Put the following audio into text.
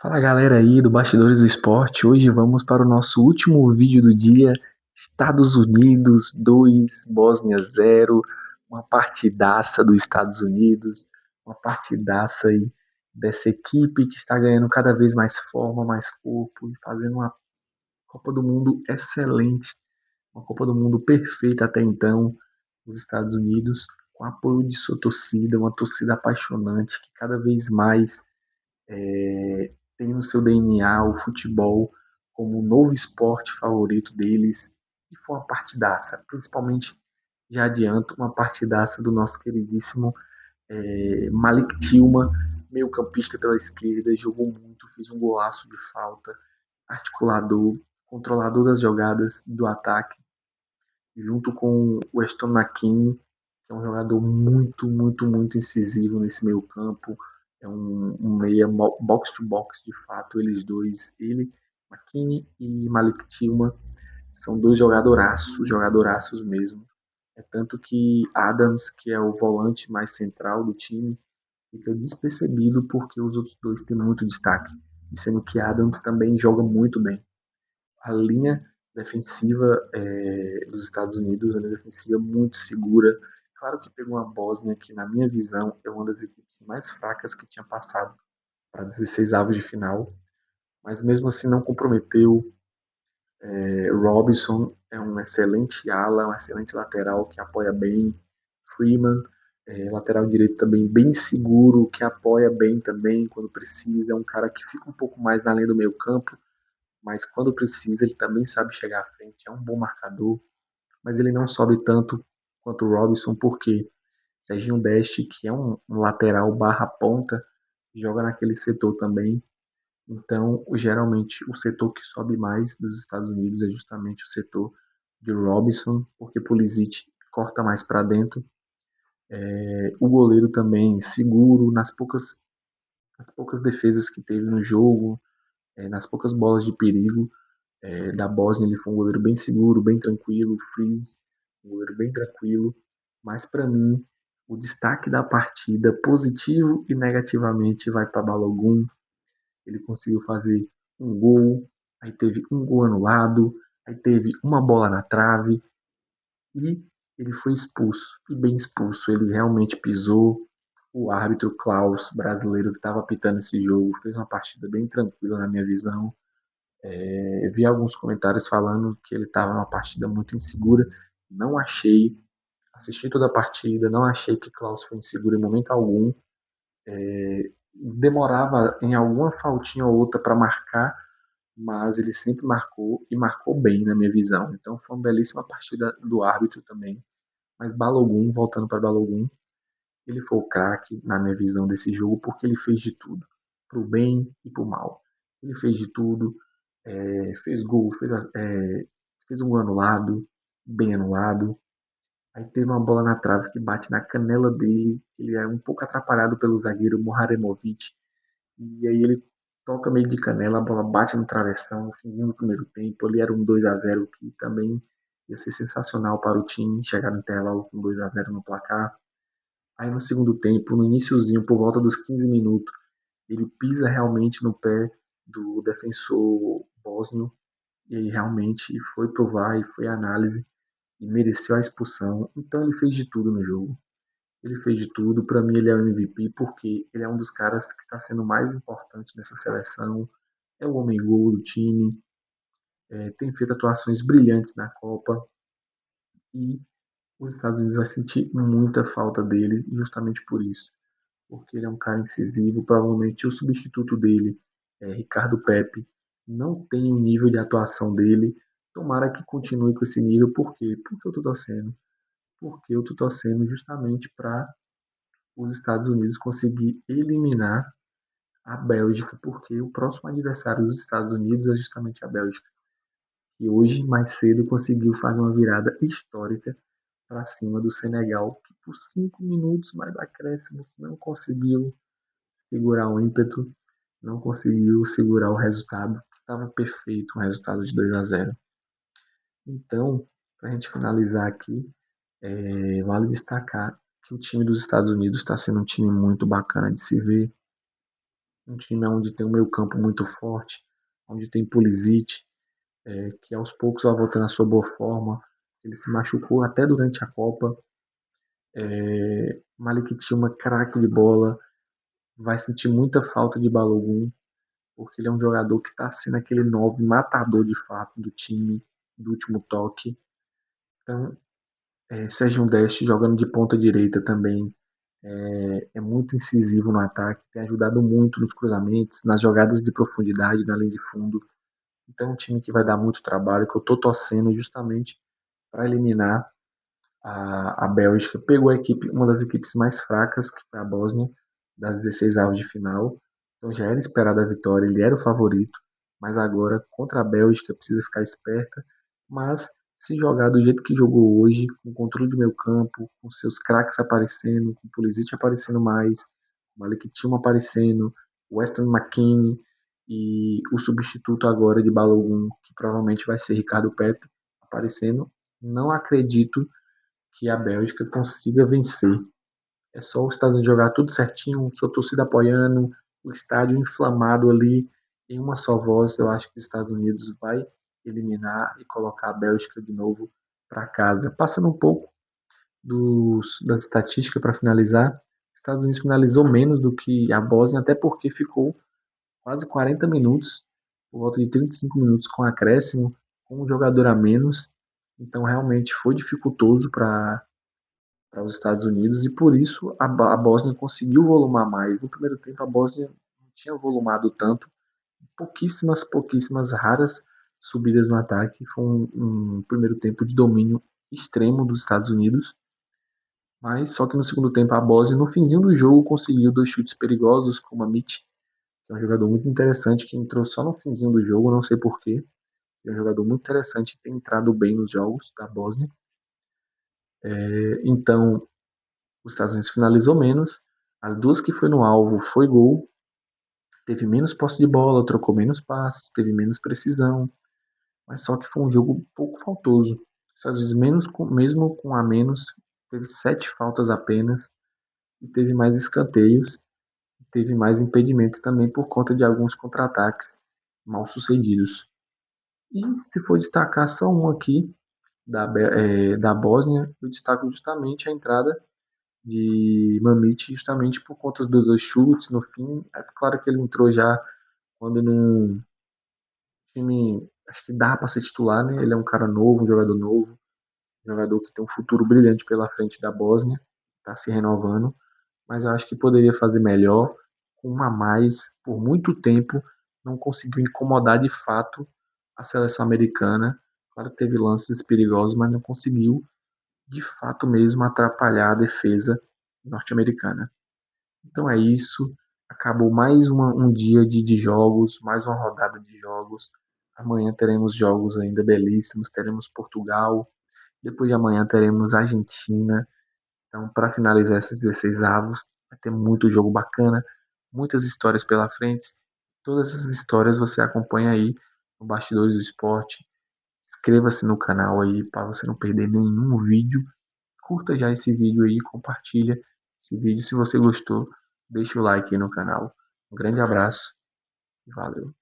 Fala galera aí do Bastidores do Esporte, hoje vamos para o nosso último vídeo do dia, Estados Unidos 2, Bósnia 0, uma partidaça dos Estados Unidos, uma partidaça aí dessa equipe que está ganhando cada vez mais forma, mais corpo e fazendo uma Copa do Mundo excelente, uma Copa do Mundo perfeita até então, os Estados Unidos, com apoio de sua torcida, uma torcida apaixonante que cada vez mais tem no seu DNA o futebol como o novo esporte favorito deles. E foi uma partidaça, principalmente já adianto, uma partidaça do nosso queridíssimo Malik Tillman, meio campista pela esquerda, jogou muito, fez um golaço de falta, articulador, controlador das jogadas do ataque, junto com o Aston McKinney, que é um jogador muito incisivo nesse meio campo. É um meia box to box de fato, eles dois, ele, McKinney e Malik Tillman, são dois jogadoraços mesmo. É tanto que Adams, que é o volante mais central do time, fica despercebido porque os outros dois têm muito destaque, sendo que Adams também joga muito bem. A linha defensiva dos Estados Unidos, a linha defensiva muito segura. Claro que pegou uma Bósnia que, na minha visão, é uma das equipes mais fracas que tinha passado para 16 avos de final, mas mesmo assim não comprometeu. Robinson é um excelente ala, um excelente lateral que apoia bem. Freeman, lateral direito também bem seguro, que apoia bem também quando precisa. É um cara que fica um pouco mais na linha do meio campo, mas quando precisa ele também sabe chegar à frente, é um bom marcador, mas ele não sobe tanto quanto o Robinson, porque Serginho Deste, que é um lateral barra ponta, joga naquele setor também. Então, geralmente, o setor que sobe mais dos Estados Unidos é justamente o setor de Robinson, porque Pulisic corta mais para dentro. O goleiro também seguro nas poucas defesas que teve no jogo, nas poucas bolas de perigo, da Bósnia. Ele foi um goleiro bem seguro, bem tranquilo. Freeze, um goleiro bem tranquilo. Mas para mim, o destaque da partida, positivo e negativamente, vai para Balogun. Ele conseguiu fazer um gol, aí teve um gol anulado, aí teve uma bola na trave e ele foi expulso, e bem expulso. Ele realmente pisou. O árbitro Klaus, brasileiro que estava apitando esse jogo, fez uma partida bem tranquila na minha visão. Vi alguns comentários falando que ele estava numa partida muito insegura. Não achei. Assisti toda a partida, não achei que Klaus foi inseguro em momento algum. Demorava em alguma faltinha ou outra para marcar, mas ele sempre marcou e marcou bem na minha visão. Então foi uma belíssima partida do árbitro também. Mas Balogun, voltando para Balogun, ele foi o craque na minha visão desse jogo porque ele fez de tudo, pro bem e pro mal. Ele fez de tudo, fez gol, fez um gol anulado, bem anulado. Aí teve uma bola na trave que bate na canela dele, que ele é um pouco atrapalhado pelo zagueiro Moharemovic. E aí ele toca meio de canela, a bola bate no travessão, no finzinho do primeiro tempo. Ali era um 2-0 que também ia ser sensacional para o time chegar no intervalo com 2-0 no placar. Aí no segundo tempo, no iniciozinho, por volta dos 15 minutos, ele pisa realmente no pé do defensor bósnio e aí realmente foi provar e foi análise e mereceu a expulsão. Então ele fez de tudo no jogo. Ele fez de tudo. Para mim ele é o MVP porque ele é um dos caras que está sendo mais importante nessa seleção. É o homem gol do time. Tem feito atuações brilhantes na Copa e os Estados Unidos vai sentir muita falta dele justamente por isso, porque ele é um cara incisivo. Provavelmente o substituto dele, Ricardo Pepe, não tem o nível de atuação dele. Tomara que continue com esse nível. Por quê? Porque eu tô torcendo. Porque eu tô torcendo justamente para os Estados Unidos conseguir eliminar a Bélgica, porque o próximo adversário dos Estados Unidos é justamente a Bélgica. E hoje, mais cedo, conseguiu fazer uma virada histórica para cima do Senegal, que por 5 minutos mais acréscimos não conseguiu segurar o ímpeto, não conseguiu segurar o resultado, que estava perfeito, um resultado de 2-0. Então, para a gente finalizar aqui, vale destacar que o time dos Estados Unidos está sendo um time muito bacana de se ver, um time onde tem um meio-campo muito forte, onde tem Pulisic, que aos poucos vai voltando à sua boa forma. Ele se machucou até durante a Copa. Malik Tillman, craque de bola, vai sentir muita falta de Balogun, porque ele é um jogador que está sendo aquele 9 matador de fato do time, do último toque. Então, Sérgio Deste jogando de ponta direita também é muito incisivo no ataque, tem ajudado muito nos cruzamentos, nas jogadas de profundidade, na linha de fundo. Então, é um time que vai dar muito trabalho, que eu estou torcendo justamente para eliminar a Bélgica. Pegou a equipe, uma das equipes mais fracas, que foi a Bósnia, das 16 avos de final. Então já era esperada a vitória, ele era o favorito, mas agora contra a Bélgica precisa ficar esperta. Mas se jogar do jeito que jogou hoje, com controle do meio campo, com seus craques aparecendo, com o Pulisic aparecendo mais, o Malik Tillman aparecendo, o Weston McKennie e o substituto agora de Balogun, que provavelmente vai ser Ricardo Pepe, aparecendo, não acredito que a Bélgica consiga vencer. É só os Estados Unidos jogar tudo certinho, sua torcida apoiando, o estádio inflamado ali, em uma só voz. Eu acho que os Estados Unidos vai eliminar e colocar a Bélgica de novo para casa. Passando um pouco das estatísticas para finalizar, os Estados Unidos finalizou menos do que a Bósnia, até porque ficou quase 40 minutos, por volta de 35 minutos com acréscimo, com um jogador a menos. Então realmente foi dificultoso para os Estados Unidos e por isso a Bósnia conseguiu volumar mais. No primeiro tempo a Bósnia não tinha volumado tanto, pouquíssimas raras subidas no ataque. Foi um primeiro tempo de domínio extremo dos Estados Unidos, mas só que no segundo tempo a Bósnia no finzinho do jogo conseguiu dois chutes perigosos com o Mamić, que é um jogador muito interessante que entrou só no finzinho do jogo, não sei porquê. É um jogador muito interessante e tem entrado bem nos jogos da Bósnia. Então, os Estados Unidos finalizou menos. As duas que foi no alvo foi gol. Teve menos posse de bola, trocou menos passes, teve menos precisão. Mas só que foi um jogo um pouco faltoso. Os Estados Unidos, mesmo com a menos, teve 7 faltas apenas. E teve mais escanteios. Teve mais impedimentos também por conta de alguns contra-ataques mal sucedidos. E se for destacar só um aqui da Bósnia, eu destaco justamente a entrada de Mamite justamente por conta dos dois chutes no fim. É claro que ele entrou já quando num time, acho que dá para ser titular, né? Ele é um cara novo, um jogador que tem um futuro brilhante pela frente da Bósnia, está se renovando, mas eu acho que poderia fazer melhor, com uma a mais, por muito tempo, não conseguiu incomodar de fato a seleção americana. Claro que teve lances perigosos, mas não conseguiu de fato mesmo atrapalhar a defesa norte-americana. Então é isso. Acabou mais um dia de jogos, mais uma rodada de jogos. Amanhã teremos jogos ainda belíssimos. Teremos Portugal. Depois de amanhã teremos Argentina. Então, para finalizar esses 16 avos, vai ter muito jogo bacana, muitas histórias pela frente. Todas essas histórias você acompanha aí no Bastidores do Esporte. Inscreva-se no canal aí para você não perder nenhum vídeo. Curta já esse vídeo aí, compartilha esse vídeo. Se você gostou, deixa o like aí no canal. Um grande abraço e valeu.